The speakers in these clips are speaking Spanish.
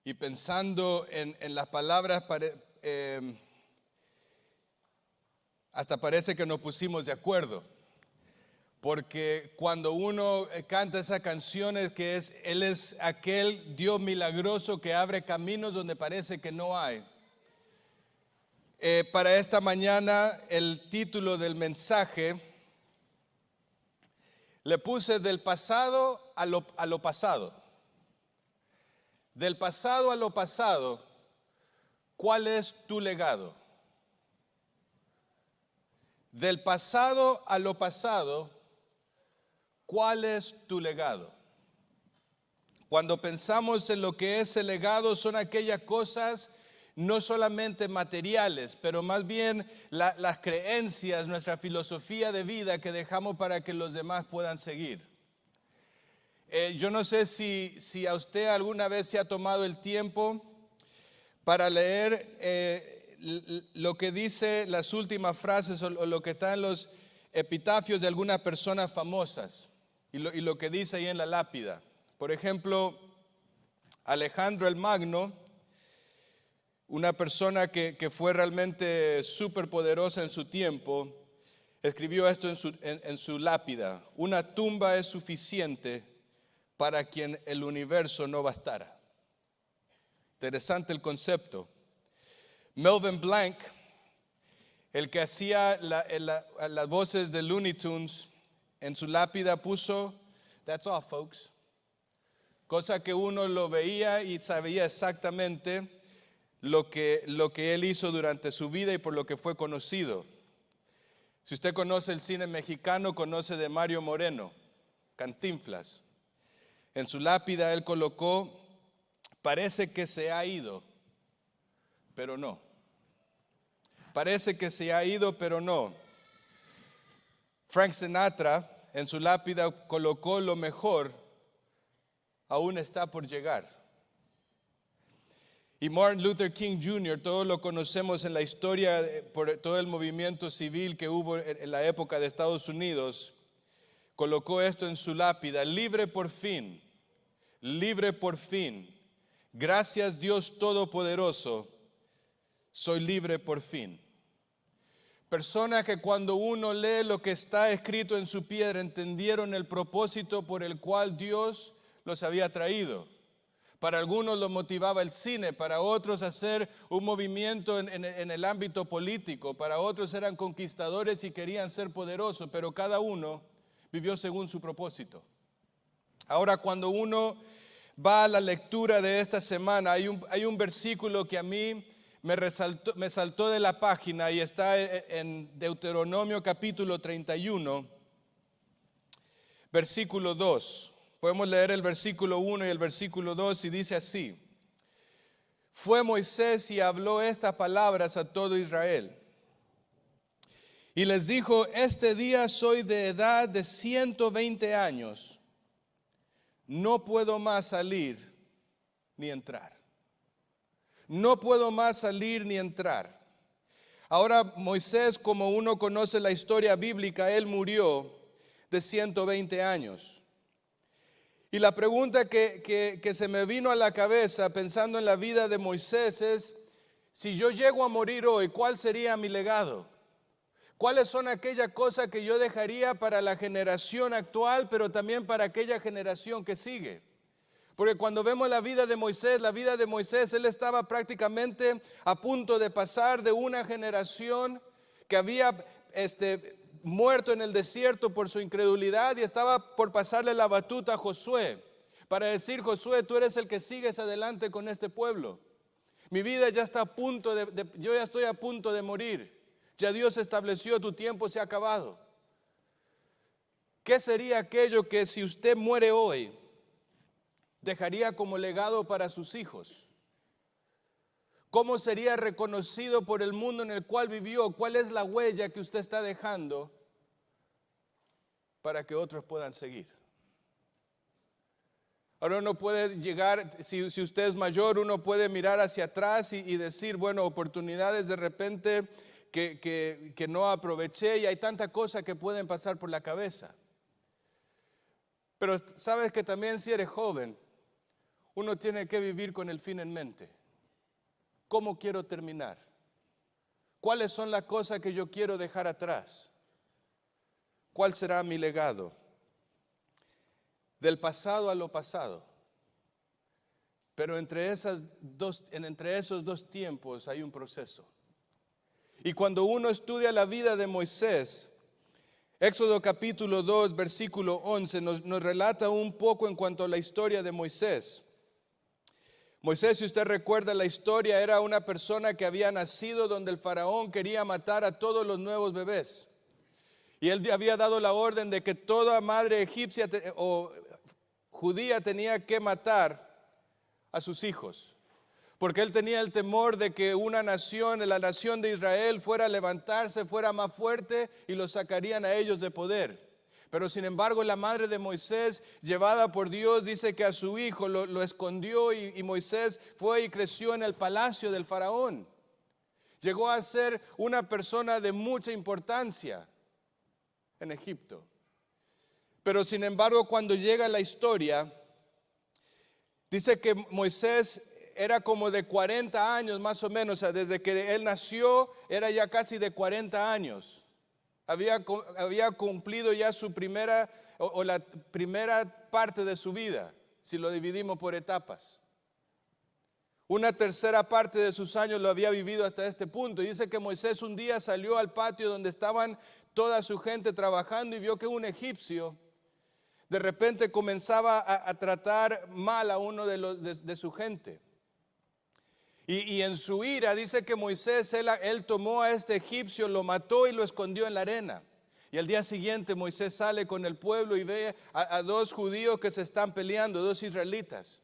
y pensando en las palabras, hasta parece que nos pusimos de acuerdo. Porque cuando uno canta esas canciones que Él es aquel Dios milagroso que abre caminos donde parece que no hay. Para esta mañana el título del mensaje le puse del pasado a lo pasado. Del pasado a lo pasado, ¿cuál es tu legado? Del pasado a lo pasado, ¿cuál es tu legado? Cuando pensamos en lo que es el legado, son aquellas cosas no solamente materiales, pero más bien las creencias, nuestra filosofía de vida que dejamos para que los demás puedan seguir. Yo no sé si a usted alguna vez se ha tomado el tiempo para leer lo que dice las últimas frases o lo que está en los epitafios de algunas personas famosas y lo que dice ahí en la lápida. Por ejemplo, Alejandro el Magno, una persona que fue realmente súper poderosa en su tiempo, escribió esto en su lápida: una tumba es suficiente para quien el universo no bastara. Interesante el concepto. Melvin Blanc, el que hacía las voces de Looney Tunes, en su lápida puso: "That's all, folks". Cosa que uno lo veía y sabía exactamente lo que él hizo durante su vida y por lo que fue conocido. Si usted conoce el cine mexicano, conoce de Mario Moreno, Cantinflas. En su lápida él colocó: parece que se ha ido, pero no. Parece que se ha ido, pero no. Frank Sinatra en su lápida colocó: lo mejor aún está por llegar. Y Martin Luther King Jr., todos lo conocemos en la historia por todo el movimiento civil que hubo en la época de Estados Unidos, colocó esto en su lápida: libre por fin, gracias Dios Todopoderoso, soy libre por fin. Personas que cuando uno lee lo que está escrito en su piedra entendieron el propósito por el cual Dios los había traído. Para algunos los motivaba el cine, para otros hacer un movimiento en el ámbito político, para otros eran conquistadores y querían ser poderosos, pero cada uno vivió según su propósito. Ahora, cuando uno va a la lectura de esta semana, hay un versículo que a mí me saltó de la página y está en Deuteronomio capítulo 31, versículo 2. Podemos leer el versículo 1 y el versículo 2 y dice así: fue Moisés y habló estas palabras a todo Israel. Y les dijo: este día soy de edad de 120 años, no puedo más salir ni entrar. No puedo más salir ni entrar. Ahora Moisés, como uno conoce la historia bíblica, él murió de 120 años. Y la pregunta que se me vino a la cabeza pensando en la vida de Moisés es: si yo llego a morir hoy, ¿cuál sería mi legado? ¿Cuáles son aquellas cosas que yo dejaría para la generación actual, pero también para aquella generación que sigue? Porque cuando vemos la vida de Moisés, él estaba prácticamente a punto de pasar de una generación que había muerto en el desierto por su incredulidad y estaba por pasarle la batuta a Josué para decir: Josué, tú eres el que sigues adelante con este pueblo. Mi vida ya está a punto yo ya estoy a punto de morir. Ya Dios estableció, tu tiempo se ha acabado. ¿Qué sería aquello que si usted muere hoy dejaría como legado para sus hijos? ¿Cómo sería reconocido por el mundo en el cual vivió? ¿Cuál es la huella que usted está dejando para que otros puedan seguir? Ahora uno puede llegar, si usted es mayor, uno puede mirar hacia atrás y decir: bueno, oportunidades de repente que no aproveché, y hay tantas cosas que pueden pasar por la cabeza. Pero sabes que también si eres joven, uno tiene que vivir con el fin en mente. ¿Cómo quiero terminar? ¿Cuáles son las cosas que yo quiero dejar atrás? ¿Cuál será mi legado? Del pasado a lo pasado. Pero entre esos dos tiempos hay un proceso. Y cuando uno estudia la vida de Moisés, Éxodo capítulo 2, versículo 11, nos relata un poco en cuanto a la historia de Moisés. Moisés, si usted recuerda la historia, era una persona que había nacido donde el faraón quería matar a todos los nuevos bebés. Y él había dado la orden de que toda madre egipcia o judía tenía que matar a sus hijos. Porque él tenía el temor de que una nación, la nación de Israel, fuera a levantarse, fuera más fuerte y los sacarían a ellos de poder. Pero sin embargo la madre de Moisés, llevada por Dios, dice que a su hijo lo escondió y Moisés fue y creció en el palacio del faraón. Llegó a ser una persona de mucha importancia en Egipto. Pero sin embargo cuando llega la historia, dice que Moisés era como de 40 años más o menos, o sea, desde que él nació era ya casi de 40 años. Había cumplido ya su primera o la primera parte de su vida, si lo dividimos por etapas. Una tercera parte de sus años lo había vivido hasta este punto. Y dice que Moisés un día salió al patio donde estaban toda su gente trabajando y vio que un egipcio de repente comenzaba a tratar mal a uno de su gente. Y en su ira dice que Moisés, él tomó a este egipcio, lo mató y lo escondió en la arena. Y al día siguiente Moisés sale con el pueblo y ve a dos judíos que se están peleando, dos israelitas.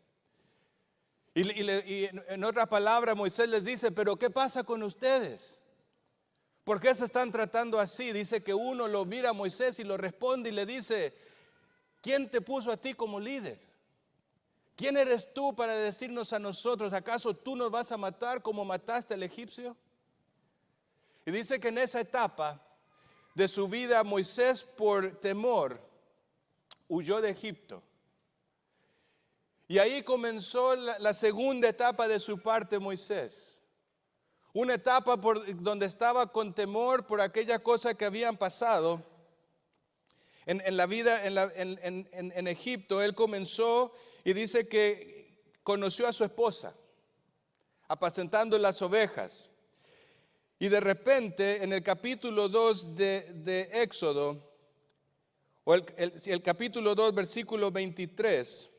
Y en otra palabra Moisés les dice, pero ¿qué pasa con ustedes? ¿Por qué se están tratando así? Dice que uno lo mira a Moisés y lo responde y le dice, ¿quién te puso a ti como líder? ¿Quién eres tú para decirnos a nosotros, acaso tú nos vas a matar como mataste al egipcio? Y dice que en esa etapa de su vida Moisés por temor huyó de Egipto. Y ahí comenzó la segunda etapa de su parte Moisés. Una etapa donde estaba con temor por aquella cosa que habían pasado. En la vida en Egipto él comenzó y dice que conoció a su esposa apacentando las ovejas. Y de repente en el capítulo 2 de Éxodo, o el capítulo 2 versículo 23,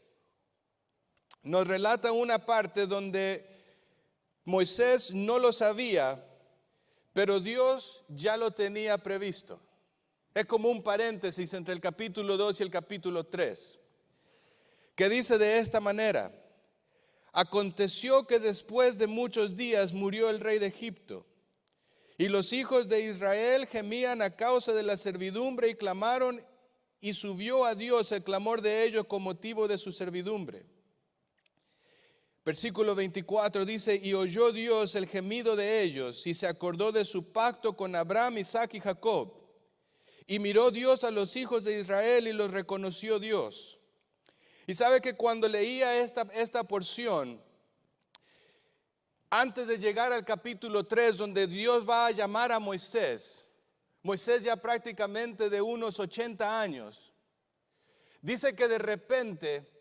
nos relata una parte donde Moisés no lo sabía, pero Dios ya lo tenía previsto. Es como un paréntesis entre el capítulo 2 y el capítulo 3, que dice de esta manera: aconteció que después de muchos días murió el rey de Egipto, y los hijos de Israel gemían a causa de la servidumbre y clamaron, y subió a Dios el clamor de ellos con motivo de su servidumbre. Versículo 24 dice, y oyó Dios el gemido de ellos, y se acordó de su pacto con Abraham, Isaac y Jacob. Y miró Dios a los hijos de Israel y los reconoció Dios. Y sabe que cuando leía esta porción, antes de llegar al capítulo 3, donde Dios va a llamar a Moisés, Moisés ya prácticamente de unos 80 años, dice que de repente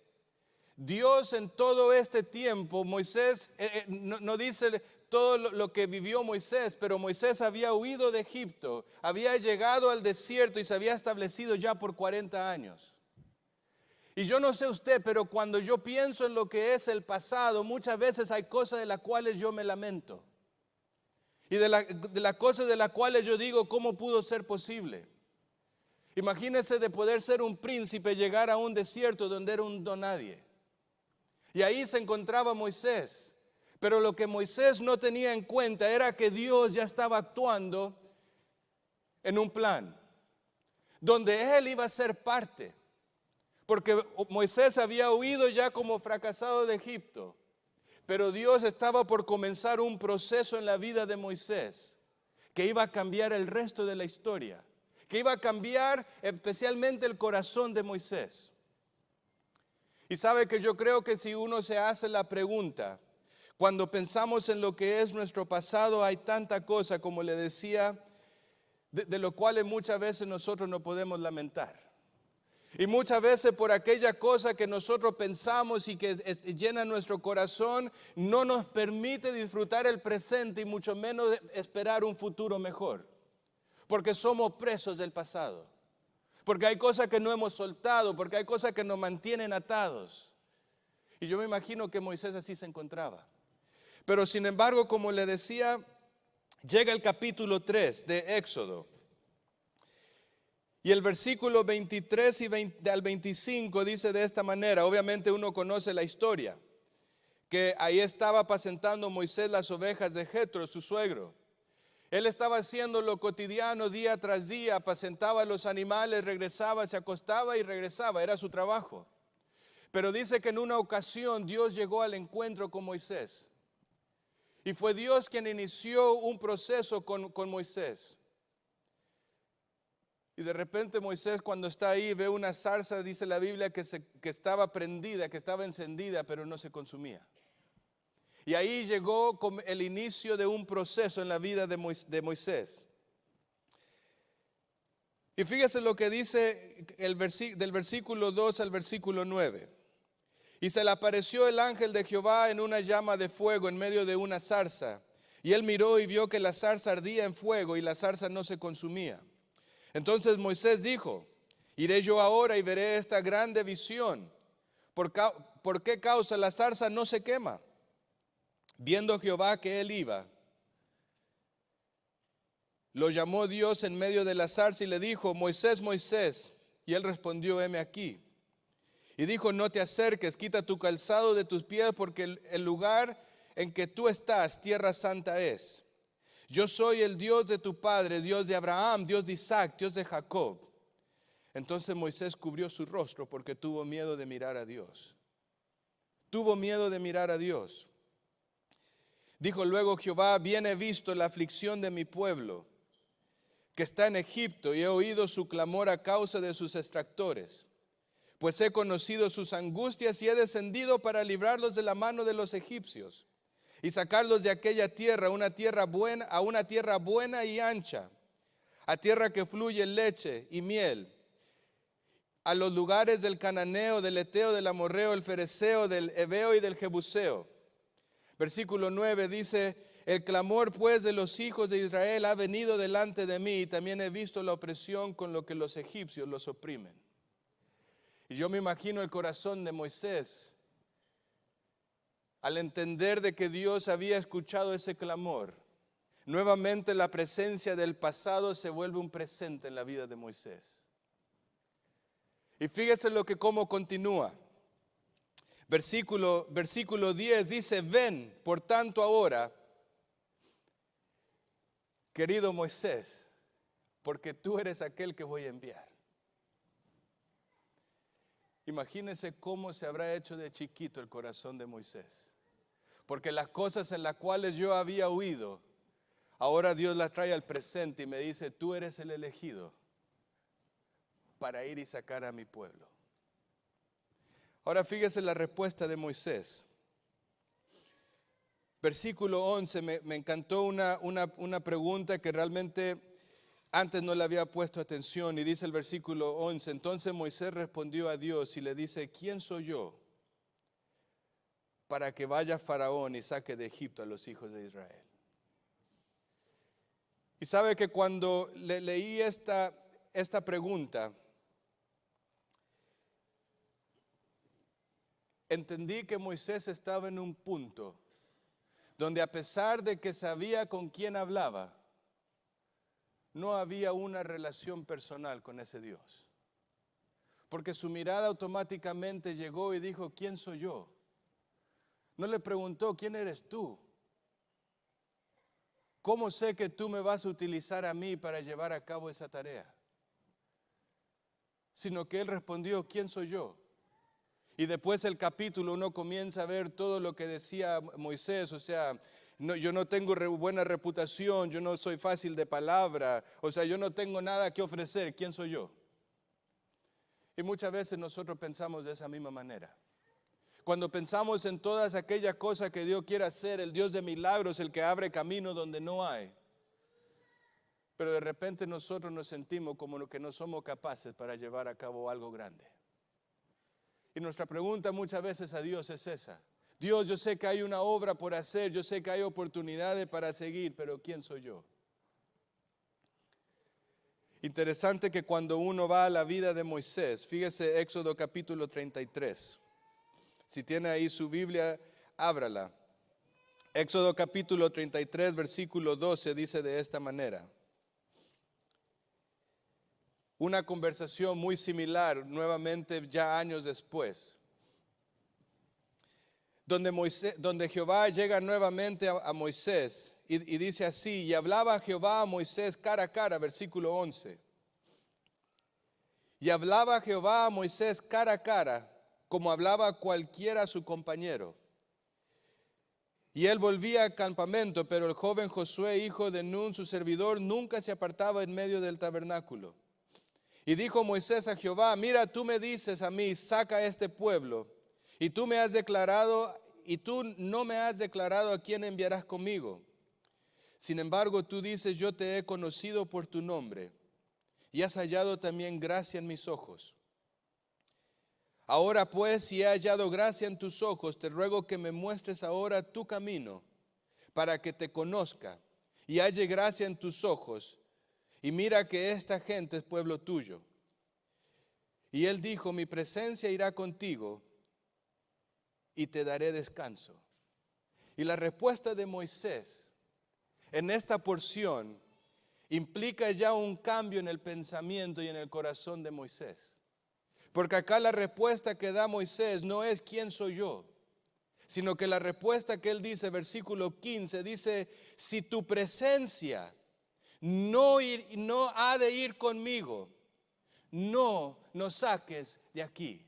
Dios en todo este tiempo, Moisés, no dice todo lo que vivió Moisés, pero Moisés había huido de Egipto, había llegado al desierto y se había establecido ya por 40 años. Y yo no sé usted, pero cuando yo pienso en lo que es el pasado, muchas veces hay cosas de las cuales yo me lamento. Y de las cosas de las cuales yo digo, ¿cómo pudo ser posible? Imagínese de poder ser un príncipe, llegar a un desierto donde era un don nadie. Y ahí se encontraba Moisés. Pero lo que Moisés no tenía en cuenta era que Dios ya estaba actuando en un plan, donde él iba a ser parte. Porque Moisés había huido ya como fracasado de Egipto. Pero Dios estaba por comenzar un proceso en la vida de Moisés, que iba a cambiar el resto de la historia, que iba a cambiar especialmente el corazón de Moisés. Y sabe que yo creo que si uno se hace la pregunta, cuando pensamos en lo que es nuestro pasado, hay tanta cosa, como le decía, de lo cual muchas veces nosotros no podemos lamentar. Y muchas veces por aquella cosa que nosotros pensamos y que llena nuestro corazón, no nos permite disfrutar el presente y mucho menos esperar un futuro mejor. Porque somos presos del pasado. Porque hay cosas que no hemos soltado, porque hay cosas que nos mantienen atados. Y yo me imagino que Moisés así se encontraba. Pero sin embargo, como le decía, llega el capítulo 3 de Éxodo. Y el versículo 23 al 25 dice de esta manera, obviamente uno conoce la historia, que ahí estaba apacentando Moisés las ovejas de Jetro, su suegro. Él estaba haciendo lo cotidiano día tras día, apacentaba los animales, regresaba, se acostaba y regresaba, era su trabajo. Pero dice que en una ocasión Dios llegó al encuentro con Moisés. Y fue Dios quien inició un proceso con Moisés. Y de repente Moisés, cuando está ahí, ve una zarza, dice la Biblia, que estaba prendida, que estaba encendida, pero no se consumía. Y ahí llegó el inicio de un proceso en la vida de Moisés. Y fíjese lo que dice del versículo 2 al versículo 9. Y se le apareció el ángel de Jehová en una llama de fuego en medio de una zarza. Y él miró y vio que la zarza ardía en fuego y la zarza no se consumía. Entonces Moisés dijo, iré yo ahora y veré esta grande visión. ¿Por qué causa la zarza no se quema? Viendo Jehová que él iba, lo llamó Dios en medio de la zarza y le dijo, Moisés, Moisés. Y él respondió, heme aquí. Y dijo, no te acerques, quita tu calzado de tus pies, porque el lugar en que tú estás, tierra santa es. Yo soy el Dios de tu padre, Dios de Abraham, Dios de Isaac, Dios de Jacob. Entonces Moisés cubrió su rostro porque tuvo miedo de mirar a Dios. Tuvo miedo de mirar a Dios. Dijo luego Jehová, bien he visto la aflicción de mi pueblo, que está en Egipto, y he oído su clamor a causa de sus extractores. Pues he conocido sus angustias y he descendido para librarlos de la mano de los egipcios y sacarlos de aquella tierra, a una tierra buena y ancha, a tierra que fluye leche y miel, a los lugares del cananeo, del eteo, del amorreo, del fereceo, del heveo y del jebuseo. Versículo 9 dice, el clamor pues de los hijos de Israel ha venido delante de mí y también he visto la opresión con lo que los egipcios los oprimen. Y yo me imagino el corazón de Moisés al entender de que Dios había escuchado ese clamor. Nuevamente la presencia del pasado se vuelve un presente en la vida de Moisés. Y fíjese cómo continúa. Versículo 10 dice, ven, por tanto ahora, querido Moisés, porque tú eres aquel que voy a enviar. Imagínense cómo se habrá hecho de chiquito el corazón de Moisés. Porque las cosas en las cuales yo había huido, ahora Dios las trae al presente y me dice, tú eres el elegido para ir y sacar a mi pueblo. Ahora fíjese la respuesta de Moisés. Versículo 11, me encantó una pregunta que realmente antes no le había puesto atención, y dice el versículo 11, entonces Moisés respondió a Dios y le dice, ¿quién soy yo para que vaya Faraón y saque de Egipto a los hijos de Israel? Y sabe que cuando leí esta pregunta, entendí que Moisés estaba en un punto donde a pesar de que sabía con quién hablaba, no había una relación personal con ese Dios. Porque su mirada automáticamente llegó y dijo, ¿quién soy yo? No le preguntó, ¿quién eres tú? ¿Cómo sé que tú me vas a utilizar a mí para llevar a cabo esa tarea? Sino que él respondió, ¿quién soy yo? Y después el capítulo uno comienza a ver todo lo que decía Moisés, o sea, yo no tengo buena reputación, yo no soy fácil de palabra, o sea, yo no tengo nada que ofrecer, ¿quién soy yo? Y muchas veces nosotros pensamos de esa misma manera. Cuando pensamos en todas aquellas cosas que Dios quiere hacer, el Dios de milagros, el que abre camino donde no hay. Pero de repente nosotros nos sentimos como que no somos capaces para llevar a cabo algo grande. Y nuestra pregunta muchas veces a Dios es esa. Dios, yo sé que hay una obra por hacer, yo sé que hay oportunidades para seguir, pero ¿quién soy yo? Interesante que cuando uno va a la vida de Moisés, fíjese Éxodo capítulo 33. Si tiene ahí su Biblia, ábrala. Éxodo capítulo 33, versículo 12 dice de esta manera. Una conversación muy similar, nuevamente ya años después. Donde Jehová llega nuevamente a Moisés y dice así, y hablaba Jehová a Moisés cara a cara, versículo 11. Y hablaba Jehová a Moisés cara a cara, como hablaba cualquiera a su compañero. Y él volvía al campamento, pero el joven Josué, hijo de Nun, su servidor, nunca se apartaba en medio del tabernáculo. Y dijo Moisés a Jehová, mira, tú me dices a mí, saca a este pueblo, y tú no me has declarado a quién enviarás conmigo. Sin embargo, tú dices, yo te he conocido por tu nombre, y has hallado también gracia en mis ojos. Ahora pues, si he hallado gracia en tus ojos, te ruego que me muestres ahora tu camino, para que te conozca, y halle gracia en tus ojos, y mira que esta gente es pueblo tuyo. Y él dijo, mi presencia irá contigo, y te daré descanso. Y la respuesta de Moisés en esta porción implica ya un cambio en el pensamiento y en el corazón de Moisés. Porque acá la respuesta que da Moisés no es quién soy yo, sino que la respuesta que él dice, versículo 15, dice, si tu presencia no ha de ir conmigo, no nos saques de aquí.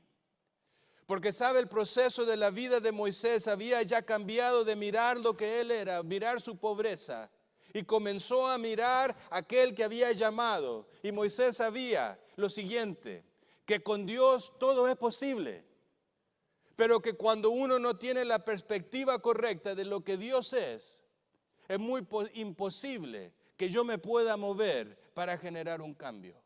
Porque sabe, el proceso de la vida de Moisés había ya cambiado de mirar lo que él era, mirar su pobreza, y comenzó a mirar aquel que había llamado. Y Moisés sabía lo siguiente, que con Dios todo es posible, pero que cuando uno no tiene la perspectiva correcta de lo que Dios es muy imposible que yo me pueda mover para generar un cambio.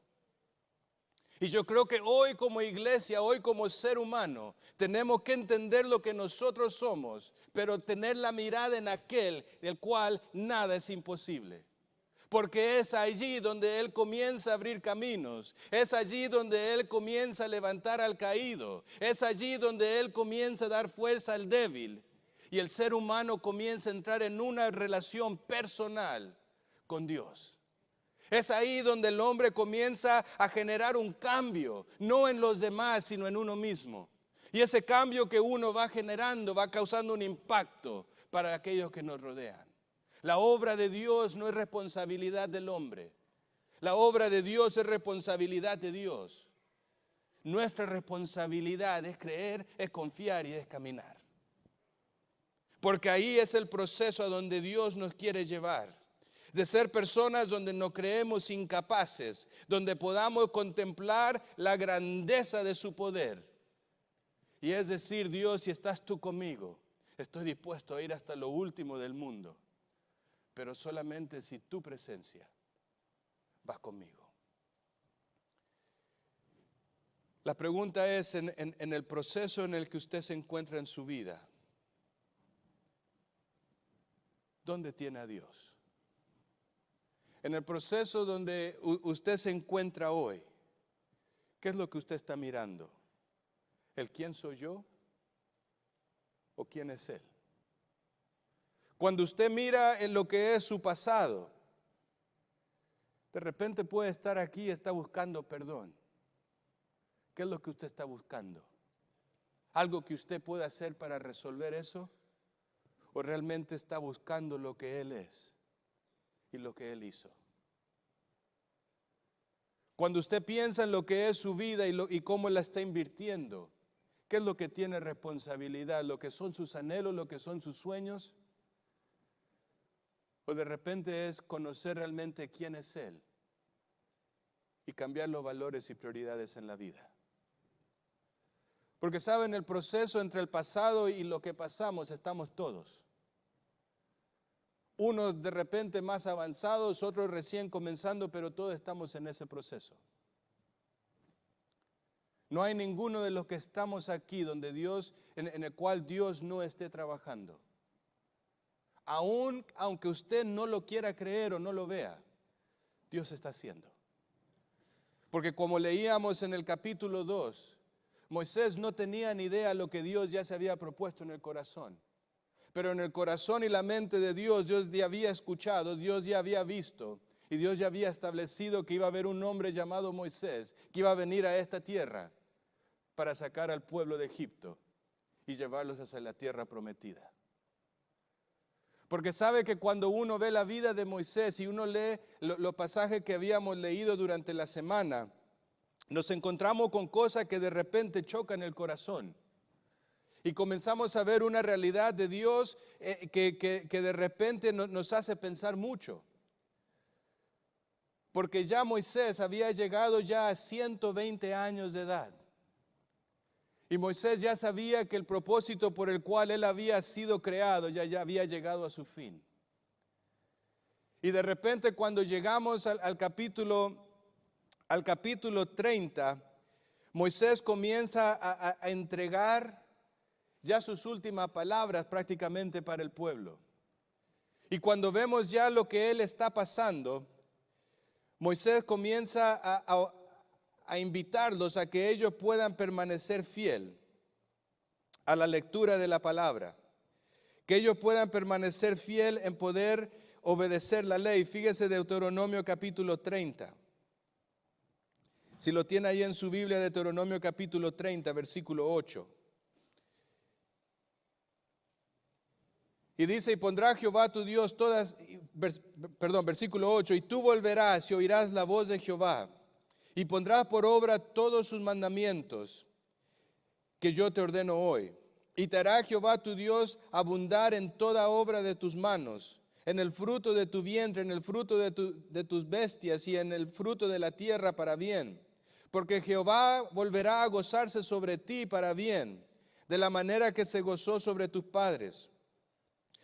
Y yo creo que hoy como iglesia, hoy como ser humano, tenemos que entender lo que nosotros somos, pero tener la mirada en aquel del cual nada es imposible. Porque es allí donde Él comienza a abrir caminos, es allí donde Él comienza a levantar al caído, es allí donde Él comienza a dar fuerza al débil. Y el ser humano comienza a entrar en una relación personal con Dios. Es ahí donde el hombre comienza a generar un cambio, no en los demás, sino en uno mismo. Y ese cambio que uno va generando va causando un impacto para aquellos que nos rodean. La obra de Dios no es responsabilidad del hombre. La obra de Dios es responsabilidad de Dios. Nuestra responsabilidad es creer, es confiar y es caminar. Porque ahí es el proceso a donde Dios nos quiere llevar. De ser personas donde nos creemos incapaces, donde podamos contemplar la grandeza de su poder. Y es decir, Dios, si estás tú conmigo, estoy dispuesto a ir hasta lo último del mundo, pero solamente si tu presencia va conmigo. La pregunta es, en el proceso en el que usted se encuentra en su vida, ¿dónde tiene a Dios? En el proceso donde usted se encuentra hoy, ¿qué es lo que usted está mirando? ¿El quién soy yo o quién es Él? Cuando usted mira en lo que es su pasado, de repente puede estar aquí y está buscando perdón. ¿Qué es lo que usted está buscando? ¿Algo que usted pueda hacer para resolver eso? ¿O realmente está buscando lo que Él es y lo que Él hizo? Cuando usted piensa en lo que es su vida y cómo la está invirtiendo, ¿qué es lo que tiene responsabilidad? ¿Lo que son sus anhelos, lo que son sus sueños? ¿O de repente es conocer realmente quién es Él y cambiar los valores y prioridades en la vida? Porque saben, el proceso entre el pasado y lo que pasamos estamos todos. Unos de repente más avanzados, otros recién comenzando, pero todos estamos en ese proceso. No hay ninguno de los que estamos aquí donde Dios, en el cual Dios no esté trabajando. Aún aunque usted no lo quiera creer o no lo vea, Dios está haciendo. Porque como leíamos en el capítulo 2, Moisés no tenía ni idea de lo que Dios ya se había propuesto en el corazón. Pero en el corazón y la mente de Dios, Dios ya había escuchado, Dios ya había visto y Dios ya había establecido que iba a haber un hombre llamado Moisés que iba a venir a esta tierra para sacar al pueblo de Egipto y llevarlos hacia la tierra prometida. Porque sabe que cuando uno ve la vida de Moisés y uno lee los pasajes que habíamos leído durante la semana, nos encontramos con cosas que de repente chocan el corazón. Y comenzamos a ver una realidad de Dios que de repente nos hace pensar mucho. Porque ya Moisés había llegado ya a 120 años de edad. Y Moisés ya sabía que el propósito por el cual él había sido creado ya había llegado a su fin. Y de repente cuando llegamos al capítulo 30, Moisés comienza a entregar ya sus últimas palabras prácticamente para el pueblo. Y cuando vemos ya lo que él está pasando, Moisés comienza a invitarlos a que ellos puedan permanecer fiel a la lectura de la palabra, que ellos puedan permanecer fiel en poder obedecer la ley. Fíjese Deuteronomio capítulo 30. Si lo tiene ahí en su Biblia, Deuteronomio capítulo 30, versículo 8. Y dice, y pondrá Jehová tu Dios versículo 8, y tú volverás y oirás la voz de Jehová, y pondrás por obra todos sus mandamientos que yo te ordeno hoy. Y te hará Jehová tu Dios abundar en toda obra de tus manos, en el fruto de tu vientre, en el fruto de tus bestias y en el fruto de la tierra para bien. Porque Jehová volverá a gozarse sobre ti para bien, de la manera que se gozó sobre tus padres.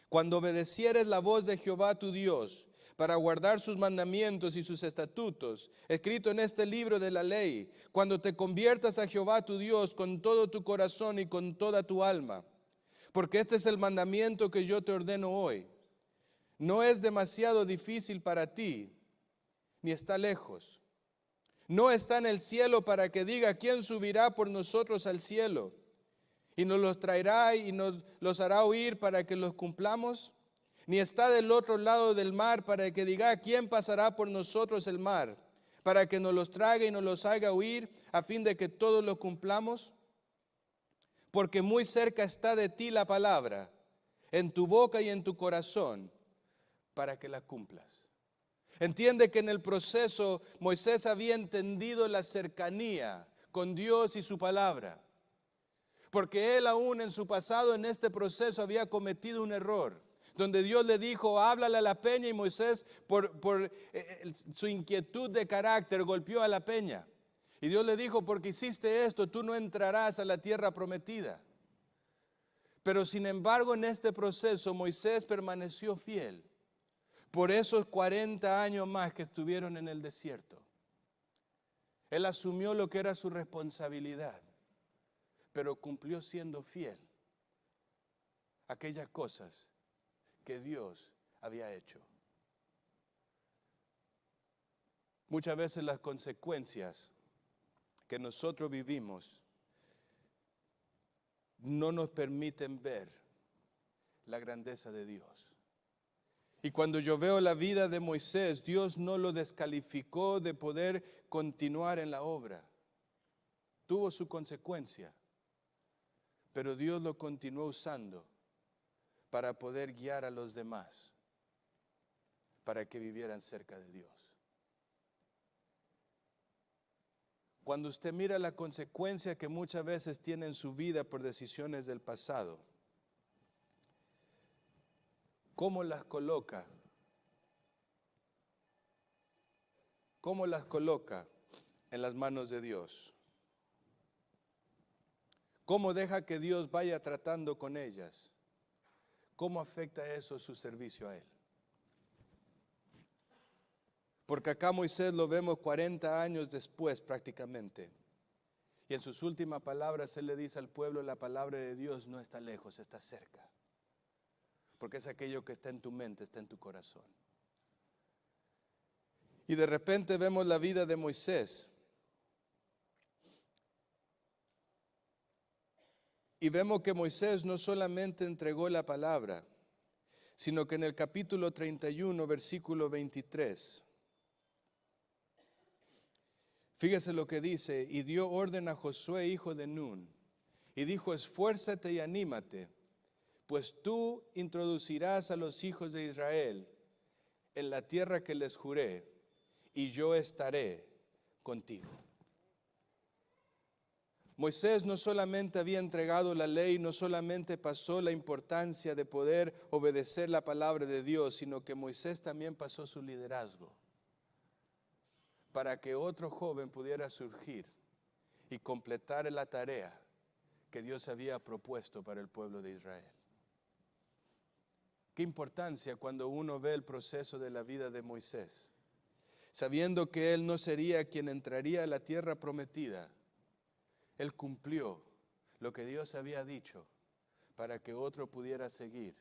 Cuando obedecieres la voz de Jehová tu Dios, para guardar sus mandamientos y sus estatutos, escrito en este libro de la ley, cuando te conviertas a Jehová tu Dios con todo tu corazón y con toda tu alma, porque este es el mandamiento que yo te ordeno hoy. No es demasiado difícil para ti, ni está lejos. No está en el cielo para que diga, ¿quién subirá por nosotros al cielo? Y nos los traerá y nos los hará oír para que los cumplamos. Ni está del otro lado del mar para que diga, ¿quién pasará por nosotros el mar? Para que nos los traiga y nos los haga oír, a fin de que todos lo cumplamos. Porque muy cerca está de ti la palabra, en tu boca y en tu corazón, para que la cumplas. Entiende que en el proceso Moisés había entendido la cercanía con Dios y su palabra. Porque él aún en su pasado en este proceso había cometido un error, donde Dios le dijo, háblale a la peña, y Moisés por su inquietud de carácter golpeó a la peña. Y Dios le dijo, porque hiciste esto, tú no entrarás a la tierra prometida. Pero sin embargo en este proceso Moisés permaneció fiel por esos 40 años más que estuvieron en el desierto. Él asumió lo que era su responsabilidad, pero cumplió siendo fiel a aquellas cosas que Dios había hecho. Muchas veces las consecuencias que nosotros vivimos no nos permiten ver la grandeza de Dios. Y cuando yo veo la vida de Moisés, Dios no lo descalificó de poder continuar en la obra. Tuvo su consecuencia, pero Dios lo continuó usando para poder guiar a los demás, para que vivieran cerca de Dios. Cuando usted mira la consecuencia que muchas veces tiene en su vida por decisiones del pasado, ¿cómo las coloca? ¿Cómo las coloca en las manos de Dios? ¿Cómo deja que Dios vaya tratando con ellas? ¿Cómo afecta eso su servicio a Él? Porque acá Moisés lo vemos 40 años después prácticamente. Y en sus últimas palabras Él le dice al pueblo, la palabra de Dios no está lejos, está cerca. Porque es aquello que está en tu mente, está en tu corazón. Y de repente vemos la vida de Moisés. Y vemos que Moisés no solamente entregó la palabra, sino que en el capítulo 31, versículo 23, fíjese lo que dice, y dio orden a Josué, hijo de Nun, y dijo, esfuérzate y anímate, pues tú introducirás a los hijos de Israel en la tierra que les juré, y yo estaré contigo. Moisés no solamente había entregado la ley, no solamente pasó la importancia de poder obedecer la palabra de Dios, sino que Moisés también pasó su liderazgo para que otro joven pudiera surgir y completar la tarea que Dios había propuesto para el pueblo de Israel. Qué importancia cuando uno ve el proceso de la vida de Moisés, sabiendo que él no sería quien entraría a la tierra prometida. Él cumplió lo que Dios había dicho para que otro pudiera seguir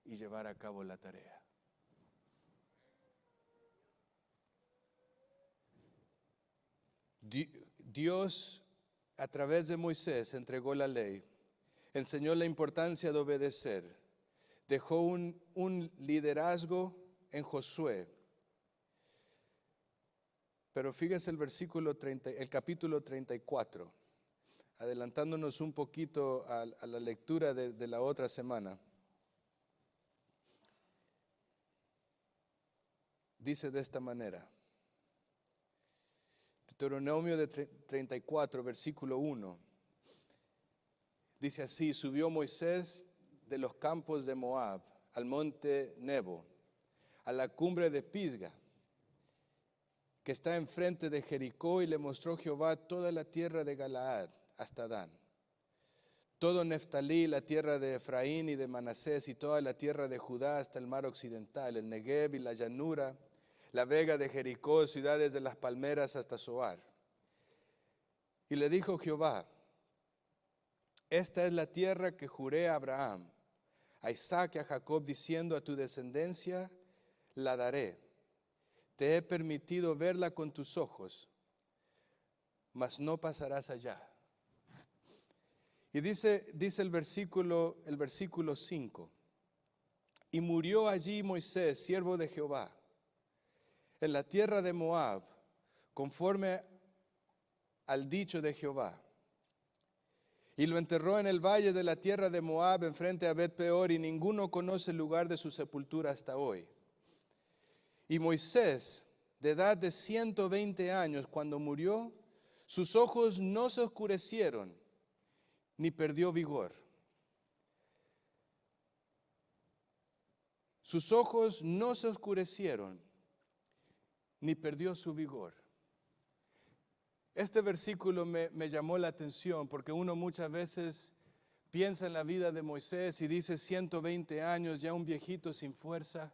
y llevar a cabo la tarea. Dios, a través de Moisés, entregó la ley, enseñó la importancia de obedecer, dejó un liderazgo en Josué. Pero fíjese el versículo 30, el capítulo 34, adelantándonos un poquito a la lectura de la otra semana. Dice de esta manera, Deuteronomio de 34, versículo 1, dice así, subió Moisés de los campos de Moab al monte Nebo, a la cumbre de Pisga, que está enfrente de Jericó, y le mostró Jehová toda la tierra de Galaad hasta Dan, todo Neftalí, la tierra de Efraín y de Manasés, y toda la tierra de Judá hasta el mar occidental, el Negev y la llanura, la vega de Jericó, ciudades de las palmeras hasta Zoar. Y le dijo Jehová, esta es la tierra que juré a Abraham, a Isaac y a Jacob, diciendo, a tu descendencia la daré. Te he permitido verla con tus ojos, mas no pasarás allá. Y dice el versículo 5, y murió allí Moisés, siervo de Jehová, en la tierra de Moab, conforme al dicho de Jehová. Y lo enterró en el valle de la tierra de Moab, enfrente a Bet-peor, y ninguno conoce el lugar de su sepultura hasta hoy. Y Moisés, de edad de 120 años, cuando murió, sus ojos no se oscurecieron, ni perdió vigor. Sus ojos no se oscurecieron, ni perdió su vigor. Este versículo me llamó la atención porque uno muchas veces piensa en la vida de Moisés y dice 120 años, ya un viejito sin fuerza,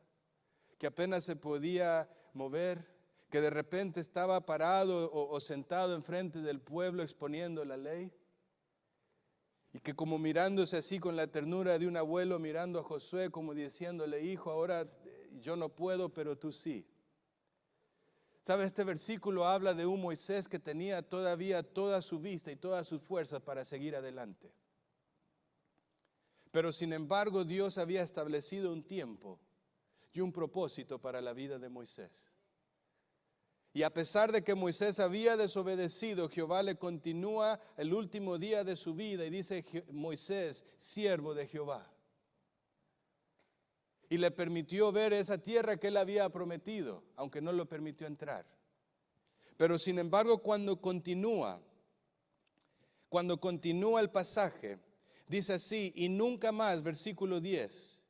que apenas se podía mover, que de repente estaba parado o sentado enfrente del pueblo exponiendo la ley, y que como mirándose así con la ternura de un abuelo mirando a Josué como diciéndole, hijo, ahora yo no puedo, pero tú sí. ¿Sabe? Este versículo habla de un Moisés que tenía todavía toda su vista y todas sus fuerzas para seguir adelante. Pero sin embargo Dios había establecido un tiempo y un propósito para la vida de Moisés. Y a pesar de que Moisés había desobedecido, Jehová le continúa el último día de su vida y dice, Moisés, siervo de Jehová. Y le permitió ver esa tierra que él había prometido, aunque no lo permitió entrar. Pero sin embargo, cuando continúa el pasaje, dice así, y nunca más, versículo 10,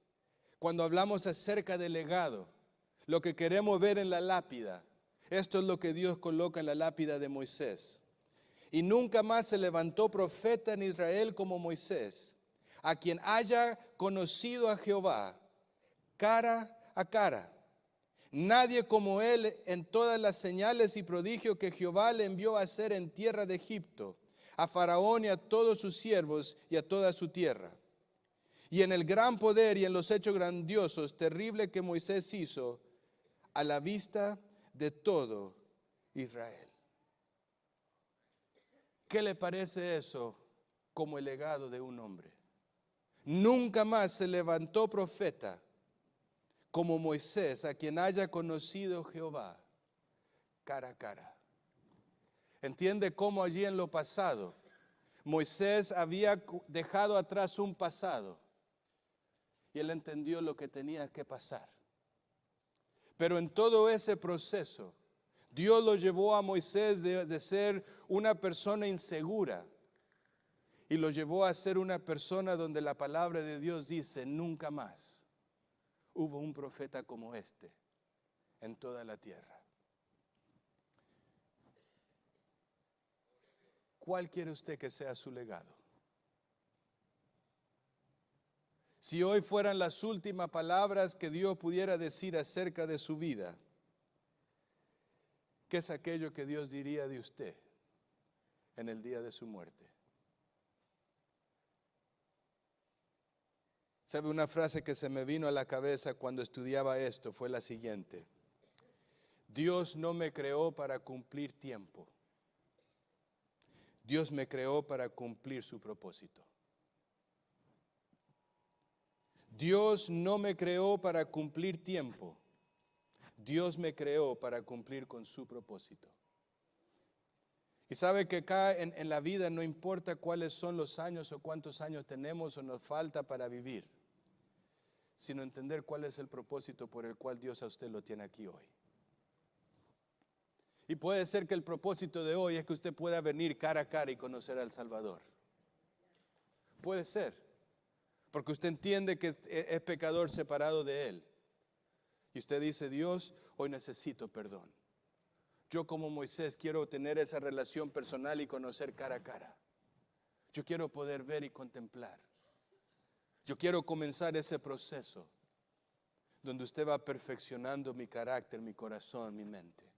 cuando hablamos acerca del legado, lo que queremos ver en la lápida, esto es lo que Dios coloca en la lápida de Moisés. Y nunca más se levantó profeta en Israel como Moisés, a quien haya conocido a Jehová cara a cara. Nadie como él en todas las señales y prodigios que Jehová le envió a hacer en tierra de Egipto, a Faraón y a todos sus siervos y a toda su tierra. Y en el gran poder y en los hechos grandiosos, terribles que Moisés hizo a la vista de todo Israel. ¿Qué le parece eso como el legado de un hombre? Nunca más se levantó profeta como Moisés, a quien haya conocido Jehová cara a cara. Entiende cómo allí en lo pasado Moisés había dejado atrás un pasado y él entendió lo que tenía que pasar. Pero en todo ese proceso, Dios lo llevó a Moisés de ser una persona insegura y lo llevó a ser una persona donde la palabra de Dios dice: nunca más hubo un profeta como este en toda la tierra. ¿Cuál quiere usted que sea su legado? Si hoy fueran las últimas palabras que Dios pudiera decir acerca de su vida, ¿qué es aquello que Dios diría de usted en el día de su muerte? ¿Sabe? Una frase que se me vino a la cabeza cuando estudiaba esto fue la siguiente: Dios no me creó para cumplir tiempo. Dios me creó para cumplir su propósito. Dios no me creó para cumplir tiempo. Dios me creó para cumplir con su propósito. Y sabe que acá en la vida no importa cuáles son los años o cuántos años tenemos o nos falta para vivir, sino entender cuál es el propósito por el cual Dios a usted lo tiene aquí hoy. Y puede ser que el propósito de hoy es que usted pueda venir cara a cara y conocer al Salvador. Puede ser, porque usted entiende que es pecador separado de Él. Y usted dice: Dios, hoy necesito perdón. Yo como Moisés quiero tener esa relación personal y conocer cara a cara. Yo quiero poder ver y contemplar. Yo quiero comenzar ese proceso donde usted va perfeccionando mi carácter, mi corazón, mi mente.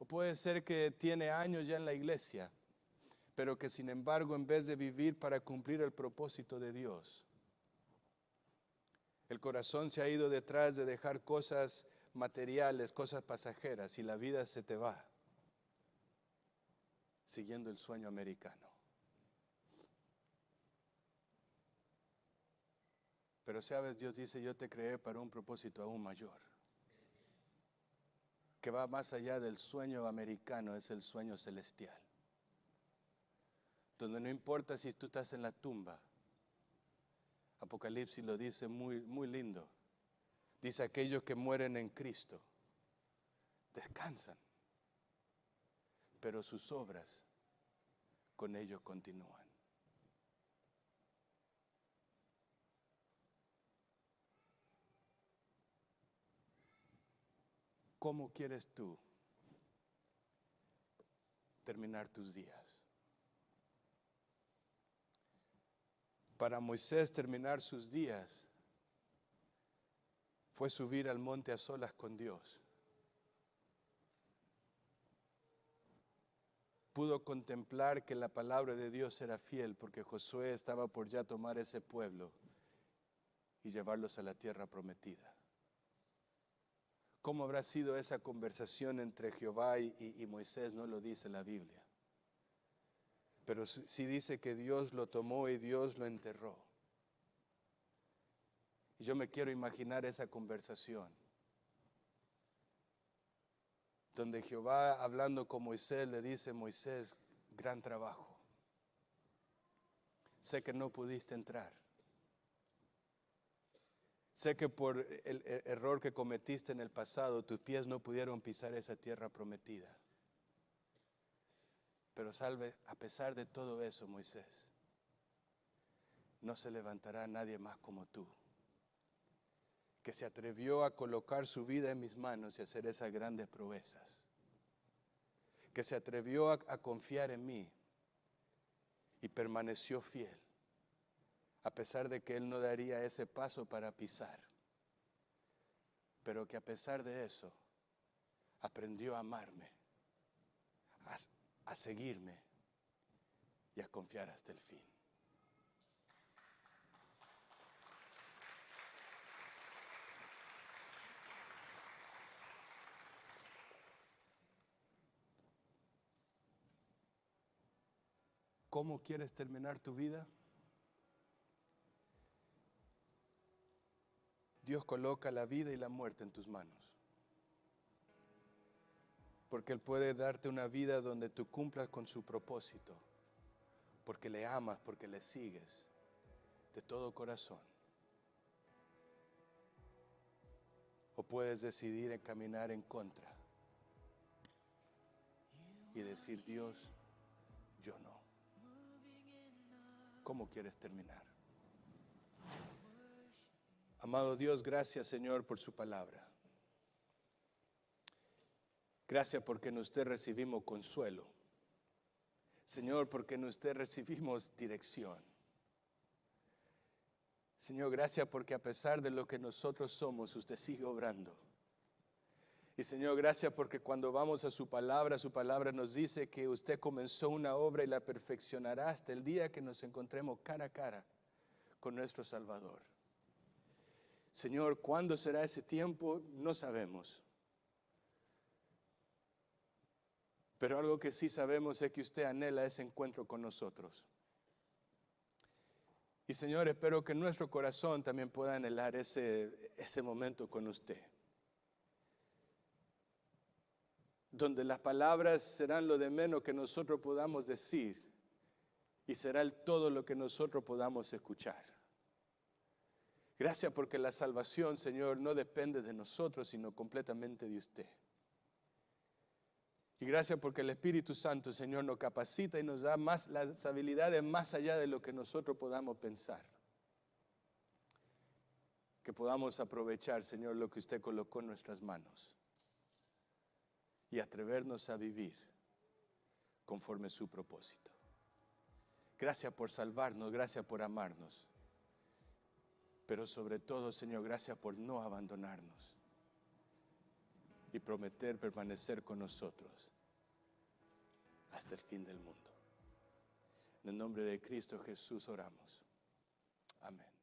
O puede ser que tiene años ya en la iglesia, pero que sin embargo, en vez de vivir para cumplir el propósito de Dios, el corazón se ha ido detrás de dejar cosas materiales, cosas pasajeras, y la vida se te va siguiendo el sueño americano. Pero sabes, Dios dice: yo te creé para un propósito aún mayor, que va más allá del sueño americano, es el sueño celestial, donde no importa si tú estás en la tumba. Apocalipsis lo dice muy, muy lindo. Dice: aquellos que mueren en Cristo descansan, pero sus obras con ellos continúan. ¿Cómo quieres tú terminar tus días? Para Moisés, terminar sus días fue subir al monte a solas con Dios. Pudo contemplar que la palabra de Dios era fiel, porque Josué estaba por ya tomar ese pueblo y llevarlos a la tierra prometida. ¿Cómo habrá sido esa conversación entre Jehová y Moisés? No lo dice la Biblia. Pero sí dice que Dios lo tomó y Dios lo enterró. Y yo me quiero imaginar esa conversación, donde Jehová, hablando con Moisés, le dice: Moisés, gran trabajo. Sé que no pudiste entrar. Sé que por el error que cometiste en el pasado, tus pies no pudieron pisar esa tierra prometida. Pero salve, a pesar de todo eso, Moisés, no se levantará nadie más como tú, que se atrevió a colocar su vida en mis manos y hacer esas grandes proezas. que se atrevió a confiar en mí y permaneció fiel, a pesar de que Él no daría ese paso para pisar, pero que a pesar de eso, aprendió a amarme, a seguirme y a confiar hasta el fin. ¿Cómo quieres terminar tu vida? Dios coloca la vida y la muerte en tus manos. Porque Él puede darte una vida donde tú cumplas con su propósito. Porque le amas, porque le sigues de todo corazón. O puedes decidir en caminar en contra y decir, Dios, yo no. ¿Cómo quieres terminar? Amado Dios, gracias Señor por su palabra. Gracias porque en usted recibimos consuelo. Señor, porque en usted recibimos dirección. Señor, gracias porque a pesar de lo que nosotros somos, usted sigue obrando. Y Señor, gracias porque cuando vamos a su palabra nos dice que usted comenzó una obra y la perfeccionará hasta el día que nos encontremos cara a cara con nuestro Salvador. Señor, ¿cuándo será ese tiempo? No sabemos. Pero algo que sí sabemos es que usted anhela ese encuentro con nosotros. Y Señor, espero que nuestro corazón también pueda anhelar ese momento con usted. Donde las palabras serán lo de menos que nosotros podamos decir y será el todo lo que nosotros podamos escuchar. Gracias porque la salvación, Señor, no depende de nosotros, sino completamente de usted. Y gracias porque el Espíritu Santo, Señor, nos capacita y nos da más las habilidades más allá de lo que nosotros podamos pensar. Que podamos aprovechar, Señor, lo que usted colocó en nuestras manos y atrevernos a vivir conforme a su propósito. Gracias por salvarnos, gracias por amarnos. Pero sobre todo, Señor, gracias por no abandonarnos y prometer permanecer con nosotros hasta el fin del mundo. En el nombre de Cristo Jesús oramos. Amén.